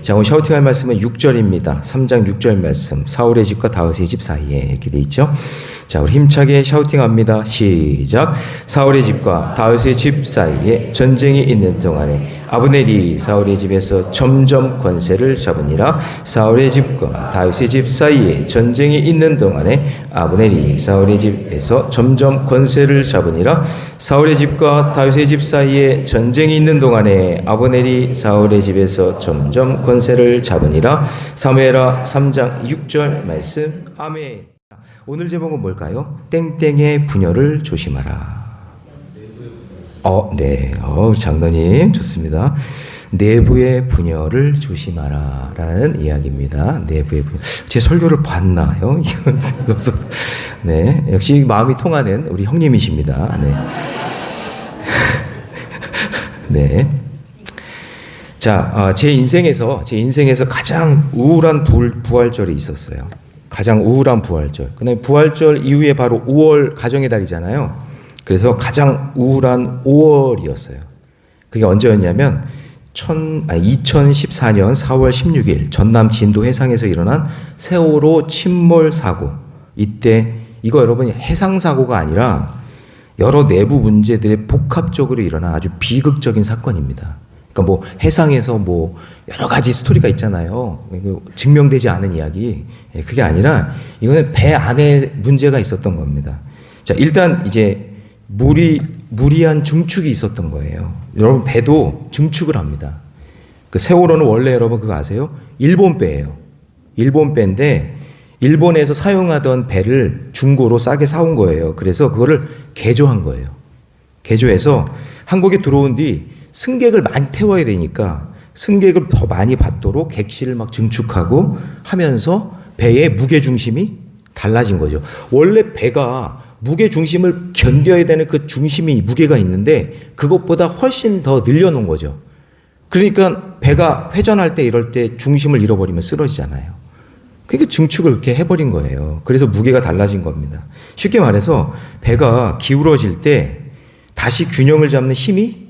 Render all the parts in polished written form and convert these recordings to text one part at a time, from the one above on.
자, 오늘 샤우팅할 말씀은 6절입니다. 3장 6절 말씀. 사울의 집과 다윗의 집 사이에 이렇게 돼 있죠. 자, 우리 힘차게 샤우팅합니다. 시작. 사울의 집과 다윗의 집 사이에 전쟁이 있는 동안에 아브넬이 사울의 집에서 점점 권세를 잡으니라. 사울의 집과 다윗의 집 사이에 전쟁이 있는 동안에 아브넬이 사울의 집에서 점점 권세를 잡으니라. 사울의 집과 다윗의 집 사이에 전쟁이 있는 동안에 아브넬이 사울의 집에서 점점 권세를 잡으니라. 사무엘하 3장 6절 말씀. 아멘. 오늘 제목은 뭘까요? 땡땡의 분열을 조심하라. 네. 장로님 좋습니다. 내부의 분열을 조심하라 라는 이야기입니다. 내부의 분열. 제 설교를 봤나요? 네. 역시 마음이 통하는 우리 형님이십니다. 네. 네. 자, 제 인생에서 가장 우울한 부활절이 있었어요. 가장 우울한 부활절. 그다음에 부활절 이후에 바로 5월 가정의 달이잖아요. 그래서 가장 우울한 5월이었어요. 그게 언제였냐면 2014년 4월 16일 전남 진도 해상에서 일어난 세월호 침몰 사고. 이때 이거 여러분 해상 사고가 아니라 여러 내부 문제들의 복합적으로 일어난 아주 비극적인 사건입니다. 그러니까 뭐 해상에서 뭐 여러 가지 스토리가 있잖아요. 증명되지 않은 이야기. 그게 아니라 이거는 배 안에 문제가 있었던 겁니다. 자, 일단 이제 무리한 중축이 있었던 거예요. 여러분 배도 중축을 합니다. 그 세월호는 원래 여러분 그거 아세요? 일본 배예요. 일본 배인데 일본에서 사용하던 배를 중고로 싸게 사온 거예요. 그래서 그거를 개조한 거예요. 개조해서 한국에 들어온 뒤 승객을 많이 태워야 되니까 승객을 더 많이 받도록 객실을 막 증축하고 하면서 배의 무게 중심이 달라진 거죠. 원래 배가 무게 중심을 견뎌야 되는 그 중심이 무게가 있는데 그것보다 훨씬 더 늘려놓은 거죠. 그러니까 배가 회전할 때 이럴 때 중심을 잃어버리면 쓰러지잖아요. 그러니까 증축을 그렇게 해버린 거예요. 그래서 무게가 달라진 겁니다. 쉽게 말해서 배가 기울어질 때 다시 균형을 잡는 힘이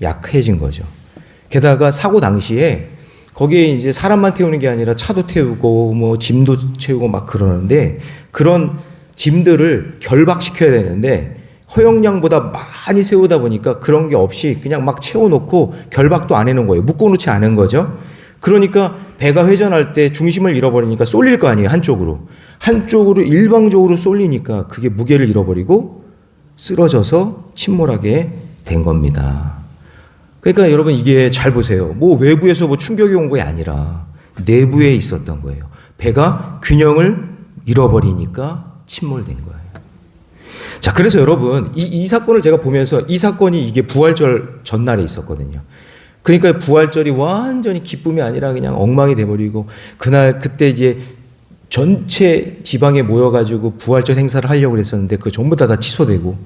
약해진 거죠. 게다가 사고 당시에 거기에 이제 사람만 태우는 게 아니라 차도 태우고 뭐 짐도 채우고 막 그러는데 그런 짐들을 결박시켜야 되는데 허용량보다 많이 세우다 보니까 그런 게 없이 그냥 막 채워놓고 결박도 안 해놓은 거예요. 묶어놓지 않은 거죠. 그러니까 배가 회전할 때 중심을 잃어버리니까 쏠릴 거 아니에요. 한쪽으로 일방적으로 쏠리니까 그게 무게를 잃어버리고 쓰러져서 침몰하게 된 겁니다. 그러니까 여러분 이게 잘 보세요. 뭐 외부에서 뭐 충격이 온 게 아니라 내부에 있었던 거예요. 배가 균형을 잃어버리니까 침몰된 거예요. 자, 그래서 여러분 이 사건을 제가 보면서 이 사건이 이게 부활절 전날에 있었거든요. 그러니까 부활절이 완전히 기쁨이 아니라 그냥 엉망이 돼버리고 그때 이제 전체 지방에 모여가지고 부활절 행사를 하려고 했었는데 그거 전부 다 취소되고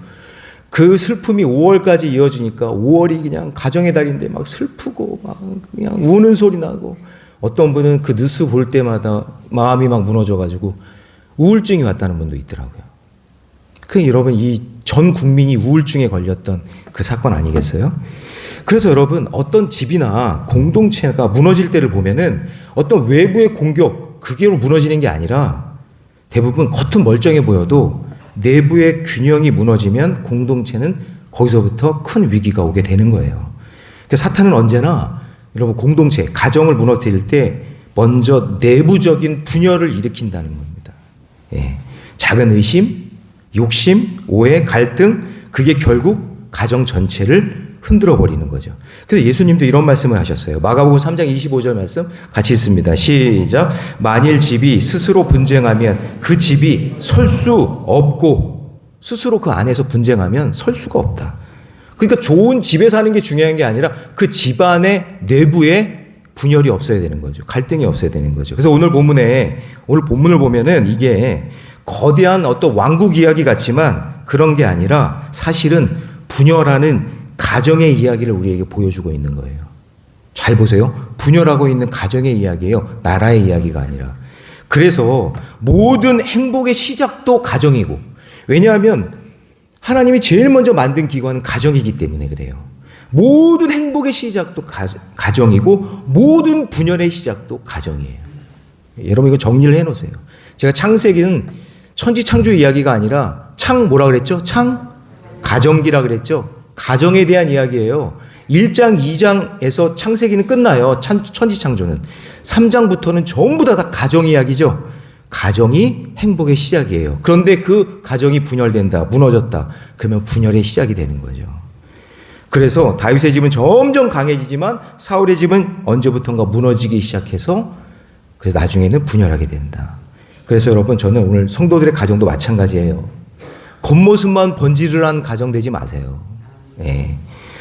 그 슬픔이 5월까지 이어지니까 5월이 그냥 가정의 달인데 막 슬프고 막 그냥 우는 소리 나고 어떤 분은 그 뉴스 볼 때마다 마음이 막 무너져가지고 우울증이 왔다는 분도 있더라고요. 그 여러분 이 전 국민이 우울증에 걸렸던 그 사건 아니겠어요? 그래서 여러분 어떤 집이나 공동체가 무너질 때를 보면은 어떤 외부의 공격 그게로 무너지는 게 아니라 대부분 겉은 멀쩡해 보여도 내부의 균형이 무너지면 공동체는 거기서부터 큰 위기가 오게 되는 거예요. 그러니까 사탄은 언제나 여러분 공동체, 가정을 무너뜨릴 때 먼저 내부적인 분열을 일으킨다는 겁니다. 예. 작은 의심, 욕심, 오해, 갈등, 그게 결국 가정 전체를 흔들어 버리는 거죠. 그래서 예수님도 이런 말씀을 하셨어요. 마가복음 3장 25절 말씀 같이 읽습니다. 시작. 만일 집이 스스로 분쟁하면 그 집이 설 수 없고 스스로 그 안에서 분쟁하면 설 수가 없다. 그러니까 좋은 집에 사는 게 중요한 게 아니라 그 집안의 내부에 분열이 없어야 되는 거죠. 갈등이 없어야 되는 거죠. 그래서 오늘 본문을 보면은 이게 거대한 어떤 왕국 이야기 같지만 그런 게 아니라 사실은 분열하는 가정의 이야기를 우리에게 보여주고 있는 거예요. 잘 보세요. 분열하고 있는 가정의 이야기예요. 나라의 이야기가 아니라. 그래서 모든 행복의 시작도 가정이고, 왜냐하면 하나님이 제일 먼저 만든 기관은 가정이기 때문에 그래요. 모든 행복의 시작도 가정이고 모든 분열의 시작도 가정이에요. 여러분 이거 정리를 해놓으세요. 제가 창세기는 천지창조 이야기가 아니라 뭐라 그랬죠? 가정기라 그랬죠? 가정에 대한 이야기예요. 1장, 2장에서 창세기는 끝나요. 천지창조는. 3장부터는 전부 다 가정 이야기죠. 가정이 행복의 시작이에요. 그런데 그 가정이 분열된다, 무너졌다. 그러면 분열의 시작이 되는 거죠. 그래서 다윗의 집은 점점 강해지지만 사울의 집은 언제부턴가 무너지기 시작해서 그래서 나중에는 분열하게 된다. 그래서 여러분 저는 오늘 성도들의 가정도 마찬가지예요. 겉모습만 번지르르한 가정 되지 마세요. 예.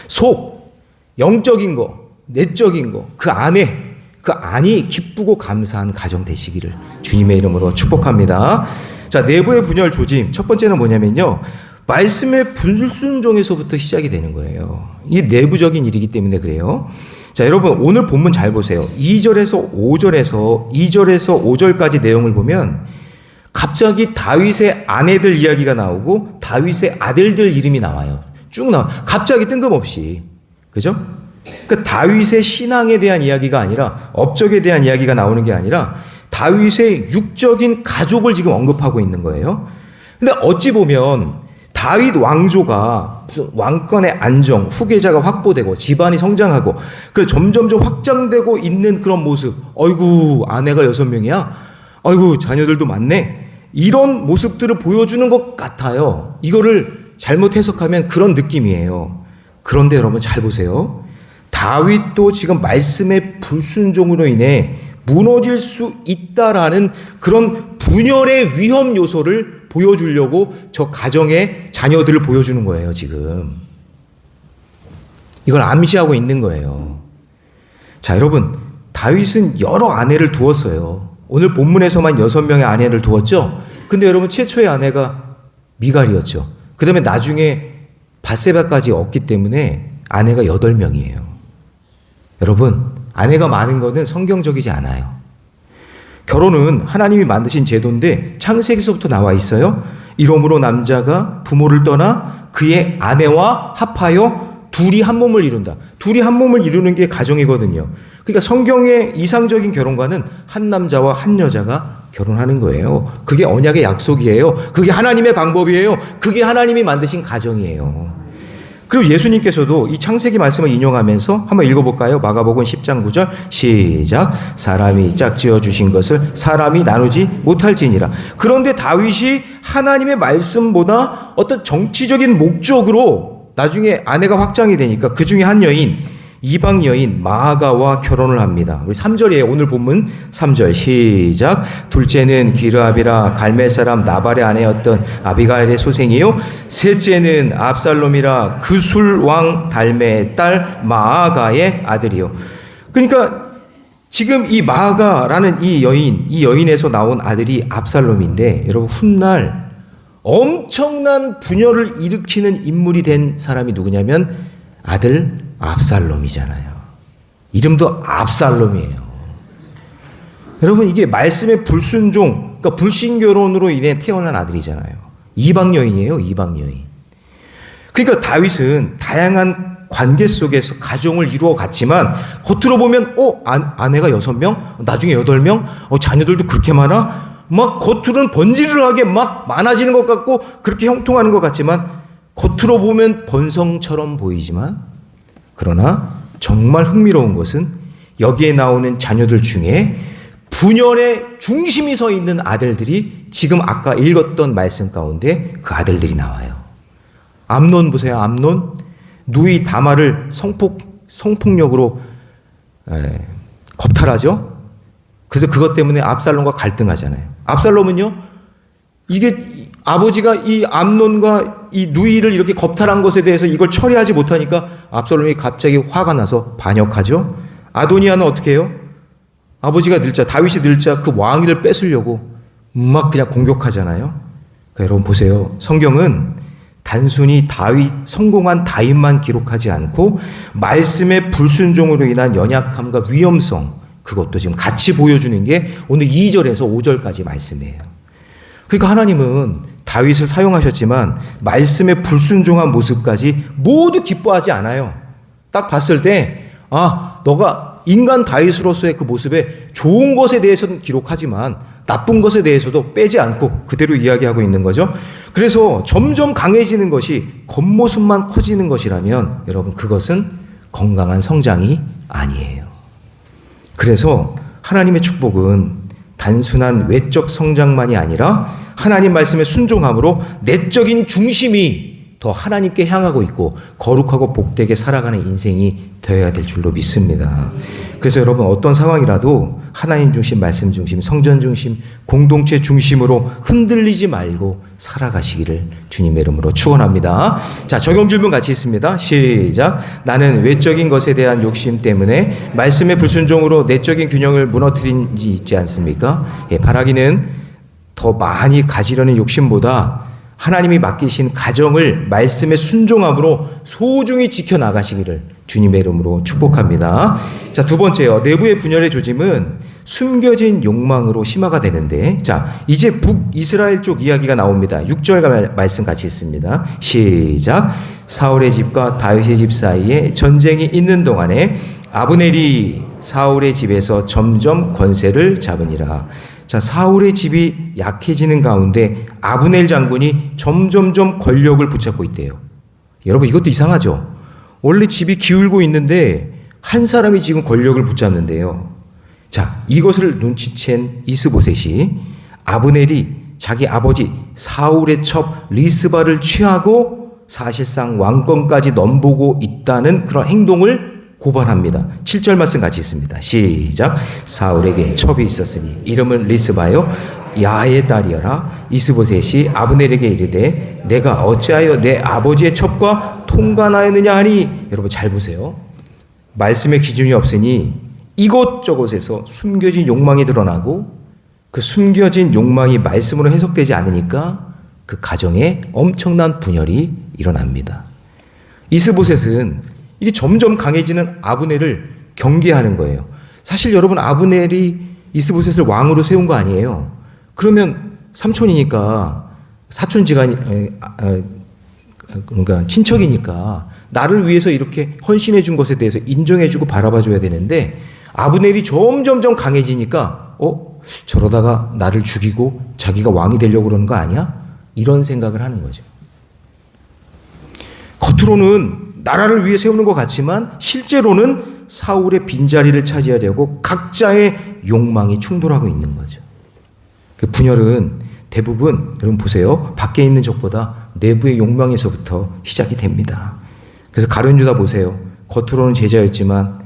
속, 영적인 거, 내적인 거, 그 안이 기쁘고 감사한 가정 되시기를 주님의 이름으로 축복합니다. 자, 내부의 분열 조짐. 첫 번째는 뭐냐면요. 말씀의 불순종에서부터 시작이 되는 거예요. 이게 내부적인 일이기 때문에 그래요. 자, 여러분 오늘 본문 잘 보세요. 2절에서 5절까지 내용을 보면 갑자기 다윗의 아내들 이야기가 나오고 다윗의 아들들 이름이 나와요. 쭉 나와. 갑자기 뜬금없이. 그죠? 그러니까 다윗의 신앙에 대한 이야기가 아니라 업적에 대한 이야기가 나오는 게 아니라 다윗의 육적인 가족을 지금 언급하고 있는 거예요. 근데 어찌 보면 다윗 왕조가 무슨 왕권의 안정, 후계자가 확보되고 집안이 성장하고 그 점점 확장되고 있는 그런 모습. 어이구 아내가 6명이야. 어이구 자녀들도 많네. 이런 모습들을 보여주는 것 같아요. 이거를 잘못 해석하면 그런 느낌이에요. 그런데 여러분 잘 보세요. 다윗도 지금 말씀의 불순종으로 인해 무너질 수 있다라는 그런 분열의 위험 요소를 보여주려고 저 가정의 자녀들을 보여주는 거예요, 지금. 이걸 암시하고 있는 거예요. 자, 여러분, 다윗은 여러 아내를 두었어요. 오늘 본문에서만 6명의 아내를 두었죠? 근데 여러분, 최초의 아내가 미갈이었죠. 그 다음에 나중에 밧세바까지 얻기 때문에 아내가 8명이에요. 여러분, 아내가 많은 것은 성경적이지 않아요. 결혼은 하나님이 만드신 제도인데 창세기서부터 나와 있어요. 이러므로 남자가 부모를 떠나 그의 아내와 합하여 둘이 한 몸을 이룬다. 둘이 한 몸을 이루는 게 가정이거든요. 그러니까 성경의 이상적인 결혼관은 한 남자와 한 여자가 결혼하는 거예요. 그게 언약의 약속이에요. 그게 하나님의 방법이에요. 그게 하나님이 만드신 가정이에요. 그리고 예수님께서도 이 창세기 말씀을 인용하면서 한번 읽어볼까요? 마가복음 10장 9절 시작. 사람이 짝지어 주신 것을 사람이 나누지 못할지니라. 그런데 다윗이 하나님의 말씀보다 어떤 정치적인 목적으로 나중에 아내가 확장이 되니까 그 중에 한 여인, 이방 여인 마아가와 결혼을 합니다. 우리 3절이에요. 오늘 본문 3절 시작. 둘째는 기르압이라 갈멜 사람 나발의 아내였던 아비가일의 소생이요. 셋째는 압살롬이라 그술 왕 달메의 딸 마아가의 아들이요. 그러니까 지금 이 마아가라는 이 여인에서 나온 아들이 압살롬인데 여러분 훗날 엄청난 분열을 일으키는 인물이 된 사람이 누구냐면 아들 압살롬이잖아요. 이름도 압살롬이에요. 여러분 이게 말씀의 불순종, 그러니까 불신결혼으로 인해 태어난 아들이잖아요. 이방 여인이에요. 이방 여인. 그러니까 다윗은 다양한 관계 속에서 가정을 이루어 갔지만 겉으로 보면 아내가 6명, 나중에 8명, 자녀들도 그렇게 많아? 막 겉으로는 번지르르하게 막 많아지는 것 같고 그렇게 형통하는 것 같지만 겉으로 보면 번성처럼 보이지만 그러나 정말 흥미로운 것은 여기에 나오는 자녀들 중에 분열의 중심이 서 있는 아들들이 지금 아까 읽었던 말씀 가운데 그 아들들이 나와요. 암논 보세요. 암논. 누이 다말을 성폭력으로 겁탈하죠. 그래서 그것 때문에 압살롬과 갈등하잖아요. 압살롬은요. 이게 아버지가 이 암논과 이 누이를 이렇게 겁탈한 것에 대해서 이걸 처리하지 못하니까 압살롬이 갑자기 화가 나서 반역하죠. 아도니아는 어떻게 해요? 아버지가 늙자, 다윗이 늙자 그 왕위를 뺏으려고 막 그냥 공격하잖아요. 그러니까 여러분 보세요. 성경은 단순히 성공한 다윗만 기록하지 않고 말씀의 불순종으로 인한 연약함과 위험성, 그것도 지금 같이 보여주는 게 오늘 2절에서 5절까지 말씀이에요. 그러니까 하나님은 다윗을 사용하셨지만 말씀의 불순종한 모습까지 모두 기뻐하지 않아요. 딱 봤을 때, 너가 인간 다윗으로서의 그 모습에 좋은 것에 대해서는 기록하지만 나쁜 것에 대해서도 빼지 않고 그대로 이야기하고 있는 거죠. 그래서 점점 강해지는 것이 겉모습만 커지는 것이라면 여러분, 그것은 건강한 성장이 아니에요. 그래서 하나님의 축복은 단순한 외적 성장만이 아니라 하나님 말씀에 순종함으로 내적인 중심이 더 하나님께 향하고 있고 거룩하고 복되게 살아가는 인생이 되어야 될 줄로 믿습니다. 그래서 여러분, 어떤 상황이라도 하나님 중심, 말씀 중심, 성전 중심, 공동체 중심으로 흔들리지 말고 살아가시기를 주님의 이름으로 축원합니다. 자, 적용 질문 같이 있습니다. 시작. 나는 외적인 것에 대한 욕심 때문에 말씀의 불순종으로 내적인 균형을 무너뜨린 지 있지 않습니까? 바라기는 더 많이 가지려는 욕심보다 하나님이 맡기신 가정을 말씀에 순종함으로 소중히 지켜나가시기를 주님의 이름으로 축복합니다. 자, 두 번째요. 내부의 분열의 조짐은 숨겨진 욕망으로 심화가 되는데, 자, 이제 북이스라엘 쪽 이야기가 나옵니다. 6절 말씀 같이 있습니다. 시작. 사울의 집과 다윗의 집 사이에 전쟁이 있는 동안에 아브넬이 사울의 집에서 점점 권세를 잡으니라. 자, 사울의 집이 약해지는 가운데 아브넬 장군이 점점점 권력을 붙잡고 있대요. 여러분, 이것도 이상하죠? 원래 집이 기울고 있는데 한 사람이 지금 권력을 붙잡는데요. 자, 이것을 눈치챈 이스보셋이 아브넬이 자기 아버지 사울의 첩 리스바를 취하고 사실상 왕권까지 넘보고 있다는 그런 행동을 고발합니다. 7절 말씀 같이 있습니다. 시작. 사울에게 첩이 있었으니 이름은 리스바요 야의 딸이어라. 이스보셋이 아브넬에게 이르되 내가 어찌하여 내 아버지의 첩과 통관하였느냐 하니, 여러분 잘 보세요. 말씀의 기준이 없으니 이곳저곳에서 숨겨진 욕망이 드러나고 그 숨겨진 욕망이 말씀으로 해석되지 않으니까 그 가정에 엄청난 분열이 일어납니다. 이스보셋은 이게 점점 강해지는 아브넬을 경계하는 거예요. 사실 여러분, 아브넬이 이스보셋을 왕으로 세운 거 아니에요. 그러면 삼촌이니까, 사촌지간이, 그러니까 친척이니까 나를 위해서 이렇게 헌신해 준 것에 대해서 인정해 주고 바라봐 줘야 되는데, 아브넬이 점점점 강해지니까 저러다가 나를 죽이고 자기가 왕이 되려고 그러는 거 아니야? 이런 생각을 하는 거죠. 겉으로는 나라를 위해 세우는 것 같지만 실제로는 사울의 빈자리를 차지하려고 각자의 욕망이 충돌하고 있는 거죠. 그 분열은 대부분, 여러분 보세요, 밖에 있는 적보다 내부의 욕망에서부터 시작이 됩니다. 그래서 가룟 유다 보세요. 겉으로는 제자였지만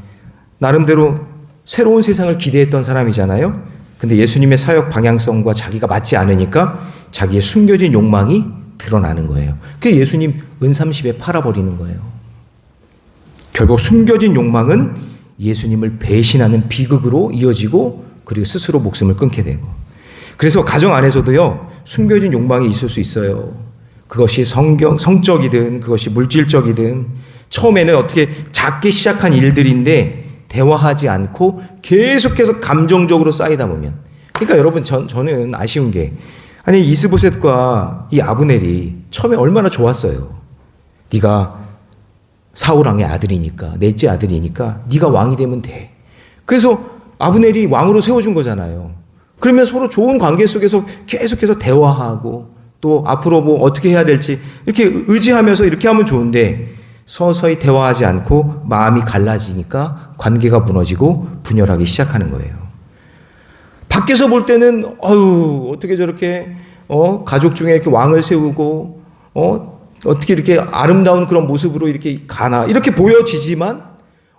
나름대로 새로운 세상을 기대했던 사람이잖아요. 근데 예수님의 사역 방향성과 자기가 맞지 않으니까 자기의 숨겨진 욕망이 드러나는 거예요. 그게 예수님 은삼십에 팔아버리는 거예요. 결국 숨겨진 욕망은 예수님을 배신하는 비극으로 이어지고, 그리고 스스로 목숨을 끊게 되고. 그래서 가정 안에서도요, 숨겨진 욕망이 있을 수 있어요. 그것이 성적이든 그것이 물질적이든 처음에는 어떻게 작게 시작한 일들인데 대화하지 않고 계속해서 감정적으로 쌓이다 보면, 그러니까 여러분, 저는 아쉬운 게, 아니 이스보셋과 이 아브넬이 처음에 얼마나 좋았어요. 네가 사울 왕의 아들이니까, 넷째 아들이니까 네가 왕이 되면 돼. 그래서 아브넬이 왕으로 세워준 거잖아요. 그러면 서로 좋은 관계 속에서 계속해서 대화하고 또 앞으로 뭐 어떻게 해야 될지 이렇게 의지하면서 이렇게 하면 좋은데, 서서히 대화하지 않고 마음이 갈라지니까 관계가 무너지고 분열하기 시작하는 거예요. 밖에서 볼 때는 어떻게 저렇게 가족 중에 이렇게 왕을 세우고 어떻게 이렇게 아름다운 그런 모습으로 이렇게 가나, 이렇게 보여지지만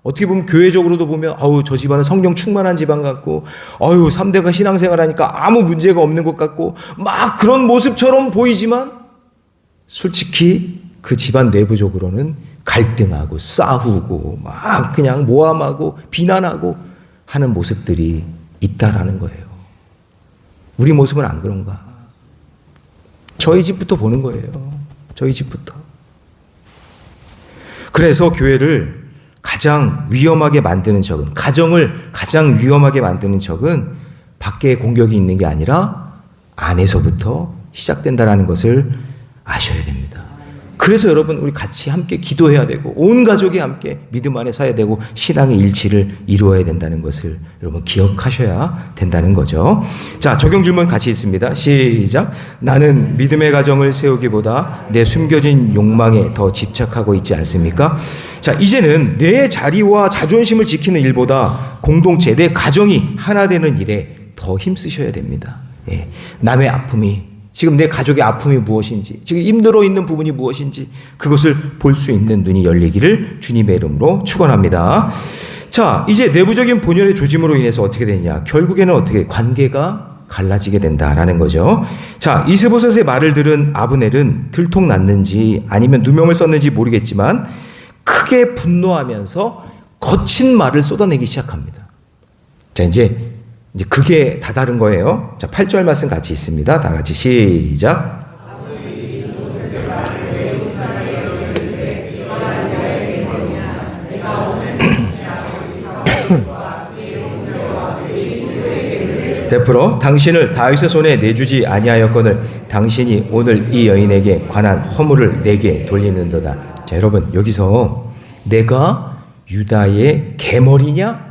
어떻게 보면 교회적으로도 보면 저 집안은 성령 충만한 집안 같고 3대가 신앙생활하니까 아무 문제가 없는 것 같고 막 그런 모습처럼 보이지만 솔직히 그 집안 내부적으로는 갈등하고 싸우고 막 그냥 모함하고 비난하고 하는 모습들이 있다라는 거예요. 우리 모습은 안 그런가? 저희 집부터 보는 거예요. 저희 집부터. 그래서 교회를 가장 위험하게 만드는 적은, 가정을 가장 위험하게 만드는 적은 밖에 공격이 있는 게 아니라 안에서부터 시작된다라는 것을 아셔야 됩니다. 그래서 여러분 우리 같이 함께 기도해야 되고 온 가족이 함께 믿음 안에 서야 되고 신앙의 일치를 이루어야 된다는 것을 여러분 기억하셔야 된다는 거죠. 자, 적용 질문 같이 있습니다. 시작. 나는 믿음의 가정을 세우기보다 내 숨겨진 욕망에 더 집착하고 있지 않습니까? 자, 이제는 내 자리와 자존심을 지키는 일보다 공동체, 내 가정이 하나 되는 일에 더 힘쓰셔야 됩니다. 예. 남의 아픔이, 지금 내 가족의 아픔이 무엇인지, 지금 힘들어 있는 부분이 무엇인지 그것을 볼 수 있는 눈이 열리기를 주님의 이름으로 축원합니다. 자, 이제 내부적인 본연의 조짐으로 인해서 어떻게 되냐? 결국에는 어떻게 관계가 갈라지게 된다라는 거죠. 자, 이스보셋의 말을 들은 아브넬은 들통났는지 아니면 누명을 썼는지 모르겠지만 크게 분노하면서 거친 말을 쏟아내기 시작합니다. 자, 이제 그게 다 다른 거예요. 자, 8절 말씀 같이 있습니다. 다 같이 시작. 베풀어 당신을 다윗의 손에 내주지 아니하였거늘 당신이 오늘 이 여인에게 관한 허물을 내게 돌리는도다. 자, 여러분 여기서 내가 유다의 개머리냐?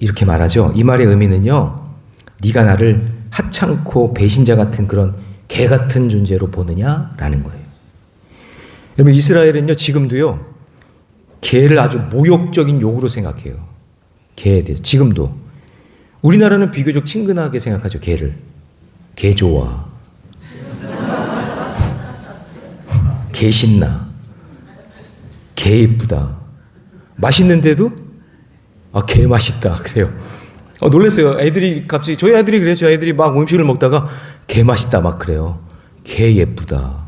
이렇게 말하죠. 이 말의 의미는요, 네가 나를 하찮고 배신자 같은 그런 개 같은 존재로 보느냐라는 거예요. 여러분 이스라엘은요 지금도요 개를 아주 모욕적인 욕으로 생각해요. 개에 대해서 지금도. 우리나라는 비교적 친근하게 생각하죠. 개를. 개 좋아. 개 신나. 개 예쁘다. 맛있는데도 개 맛있다. 그래요. 놀랐어요. 애들이 갑자기, 저희 아이들이 그래요. 저희 아이들이 막 음식을 먹다가 개 맛있다 막 그래요. 개 예쁘다.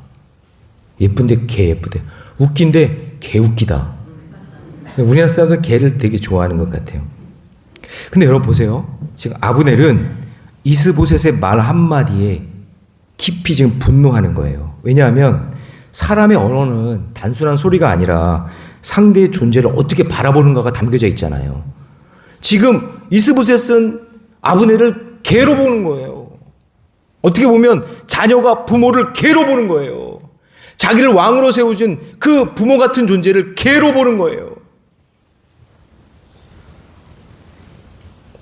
예쁜데 개 예쁘대. 웃긴데 개 웃기다. 우리나라 사람들 개를 되게 좋아하는 것 같아요. 근데 여러분 보세요. 지금 아브넬은 이스보셋의 말 한마디에 깊이 지금 분노하는 거예요. 왜냐하면 사람의 언어는 단순한 소리가 아니라 상대의 존재를 어떻게 바라보는가가 담겨져 있잖아요. 지금 이스보셋은 아브넬을 개로 보는 거예요. 어떻게 보면 자녀가 부모를 개로 보는 거예요. 자기를 왕으로 세워준 그 부모 같은 존재를 개로 보는 거예요.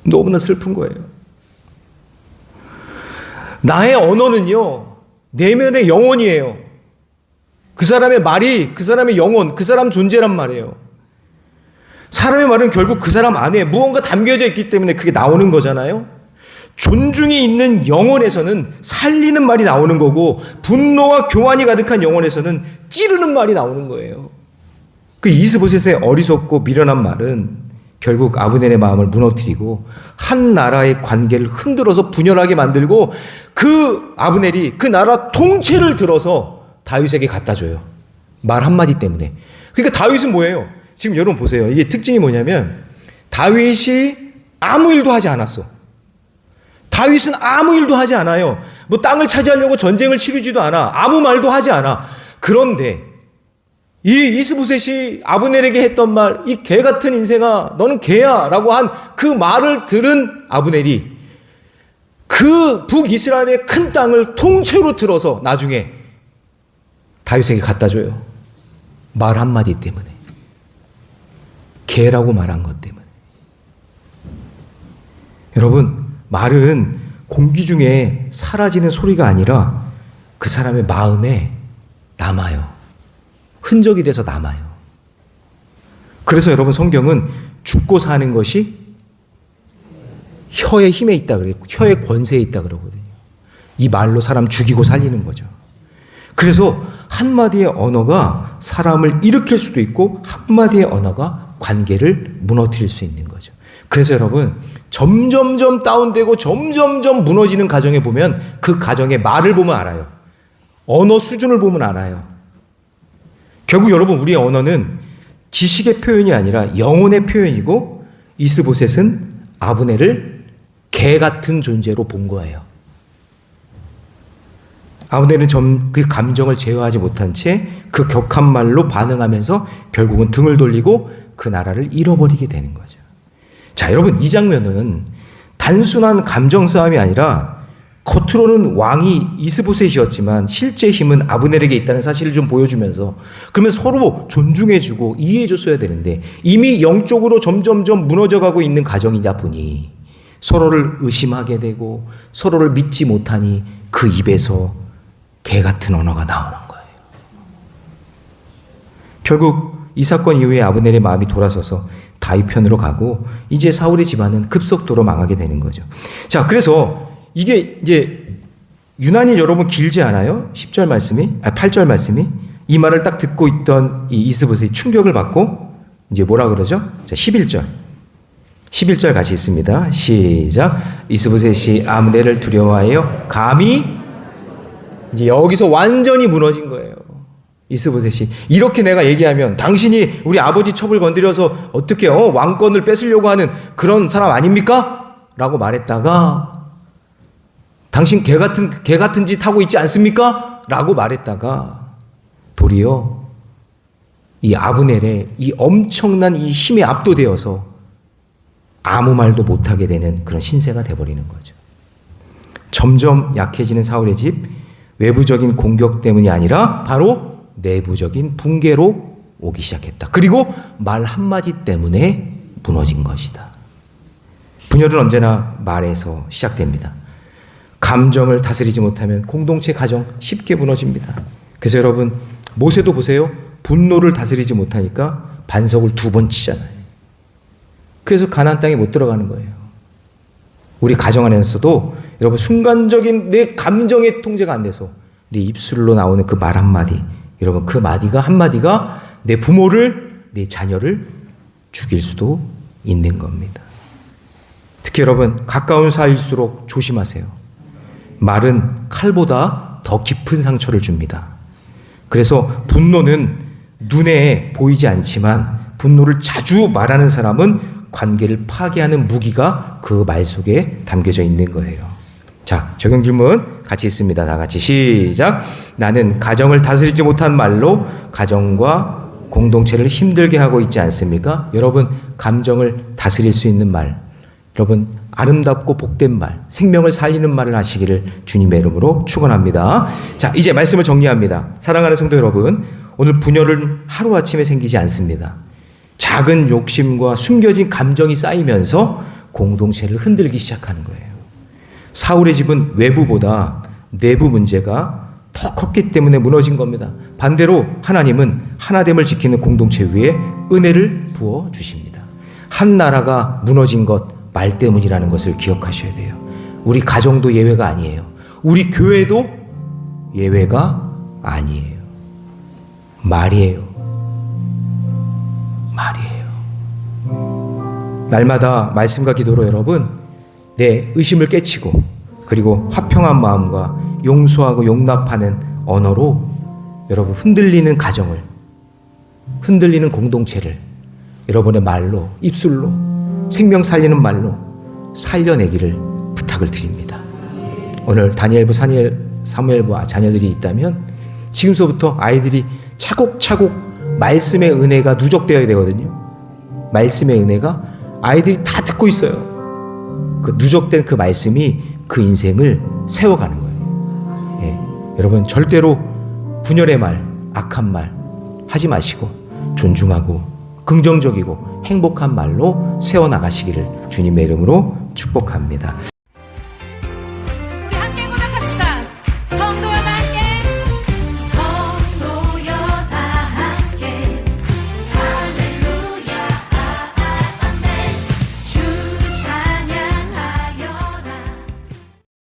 너무나 슬픈 거예요. 나의 언어는요, 내면의 영혼이에요. 그 사람의 말이 그 사람의 영혼, 그 사람 존재란 말이에요. 사람의 말은 결국 그 사람 안에 무언가 담겨져 있기 때문에 그게 나오는 거잖아요. 존중이 있는 영혼에서는 살리는 말이 나오는 거고, 분노와 교환이 가득한 영혼에서는 찌르는 말이 나오는 거예요. 그 이스보셋의 어리석고 미련한 말은 결국 아브넬의 마음을 무너뜨리고 한 나라의 관계를 흔들어서 분열하게 만들고 그 아브넬이 그 나라 통째를 들어서 다윗에게 갖다 줘요. 말 한마디 때문에. 그러니까 다윗은 뭐예요? 지금 여러분 보세요. 이게 특징이 뭐냐면 다윗이 아무 일도 하지 않았어. 다윗은 아무 일도 하지 않아요. 뭐 땅을 차지하려고 전쟁을 치르지도 않아. 아무 말도 하지 않아. 그런데 이 이스보셋이 아브넬에게 했던 말, 이 개 같은 인생아, 너는 개야 라고 한 그 말을 들은 아브넬이 그 북이스라엘의 큰 땅을 통째로 들어서 나중에 다윗에게 갖다 줘요. 말 한마디 때문에. 개라고 말한 것 때문에. 여러분, 말은 공기 중에 사라지는 소리가 아니라 그 사람의 마음에 남아요. 흔적이 돼서 남아요. 그래서 여러분 성경은 죽고 사는 것이 혀의 힘에 있다 그래요. 혀의 권세에 있다 그러거든요. 이 말로 사람 죽이고 살리는 거죠. 그래서 한마디의 언어가 사람을 일으킬 수도 있고 한마디의 언어가 관계를 무너뜨릴 수 있는 거죠. 그래서 여러분 점점점 다운되고 점점점 무너지는 가정에 보면 그 가정의 말을 보면 알아요. 언어 수준을 보면 알아요. 결국 여러분 우리의 언어는 지식의 표현이 아니라 영혼의 표현이고 이스보셋은 아브넬을 개 같은 존재로 본 거예요. 아브넬은 그 감정을 제어하지 못한 채 그 격한 말로 반응하면서 결국은 등을 돌리고 그 나라를 잃어버리게 되는 거죠. 자, 여러분 이 장면은 단순한 감정 싸움이 아니라 겉으로는 왕이 이스보셋이었지만 실제 힘은 아브넬에게 있다는 사실을 좀 보여주면서 그러면 서로 존중해주고 이해해줬어야 되는데 이미 영적으로 점점점 무너져가고 있는 가정이다 보니 서로를 의심하게 되고 서로를 믿지 못하니 그 입에서 개 같은 언어가 나오는 거예요. 결국 이 사건 이후에 아브넬의 마음이 돌아서서 다윗 편으로 가고 이제 사울의 집안은 급속도로 망하게 되는 거죠. 자, 그래서 이게 이제 유난히 여러분 길지 않아요? 10절 말씀이, 8절 말씀이 이 말을 딱 듣고 있던 이 이스보셋이 충격을 받고 이제 뭐라 그러죠? 자, 11절 같이 있습니다. 시작. 이스보셋이 아브넬을 두려워하여 감히 이제 여기서 완전히 무너진 거예요. 이스보셋이 이렇게 내가 얘기하면 당신이 우리 아버지 첩을 건드려서 어떻게 왕권을 뺏으려고 하는 그런 사람 아닙니까? 라고 말했다가 당신 개 같은 짓 하고 있지 않습니까? 라고 말했다가 도리어 이 아브넬의 이 엄청난 이 힘에 압도되어서 아무 말도 못하게 되는 그런 신세가 돼버리는 거죠. 점점 약해지는 사울의 집, 외부적인 공격 때문이 아니라 바로 내부적인 붕괴로 오기 시작했다. 그리고 말 한마디 때문에 무너진 것이다. 분열은 언제나 말에서 시작됩니다. 감정을 다스리지 못하면 공동체 가정 쉽게 무너집니다. 그래서 여러분 모세도 보세요. 분노를 다스리지 못하니까 반석을 2번 치잖아요. 그래서 가나안 땅에 못 들어가는 거예요. 우리 가정 안에서도 여러분 순간적인 내 감정의 통제가 안 돼서 내 입술로 나오는 그 말 한마디, 여러분 그 한마디가 내 부모를, 내 자녀를 죽일 수도 있는 겁니다. 특히 여러분 가까운 사이일수록 조심하세요. 말은 칼보다 더 깊은 상처를 줍니다. 그래서 분노는 눈에 보이지 않지만 분노를 자주 말하는 사람은 관계를 파괴하는 무기가 그 말 속에 담겨져 있는 거예요. 자, 적용 질문 같이 있습니다. 다 같이 시작. 나는 가정을 다스리지 못한 말로 가정과 공동체를 힘들게 하고 있지 않습니까? 여러분 감정을 다스릴 수 있는 말, 여러분 아름답고 복된 말, 생명을 살리는 말을 하시기를 주님의 이름으로 축원합니다. 자, 이제 말씀을 정리합니다. 사랑하는 성도 여러분, 오늘 분열은 하루아침에 생기지 않습니다. 작은 욕심과 숨겨진 감정이 쌓이면서 공동체를 흔들기 시작하는 거예요. 사울의 집은 외부보다 내부 문제가 더 컸기 때문에 무너진 겁니다. 반대로 하나님은 하나됨을 지키는 공동체 위에 은혜를 부어 주십니다. 한 나라가 무너진 것 말 때문이라는 것을 기억하셔야 돼요. 우리 가정도 예외가 아니에요. 우리 교회도 예외가 아니에요. 말이에요. 날마다 말씀과 기도로 여러분 내 의심을 깨치고 그리고 화평한 마음과 용서하고 용납하는 언어로 여러분 흔들리는 가정을, 흔들리는 공동체를 여러분의 말로, 입술로, 생명 살리는 말로 살려내기를 부탁을 드립니다. 오늘 다니엘부, 사무엘부 자녀들이 있다면 지금서부터 아이들이 차곡차곡 말씀의 은혜가 누적되어야 되거든요. 말씀의 은혜가 아이들이 다 듣고 있어요. 그 누적된 그 말씀이 그 인생을 세워가는 거예요. 예. 여러분 절대로 분열의 말, 악한 말 하지 마시고 존중하고 긍정적이고 행복한 말로 세워나가시기를 주님의 이름으로 축복합니다.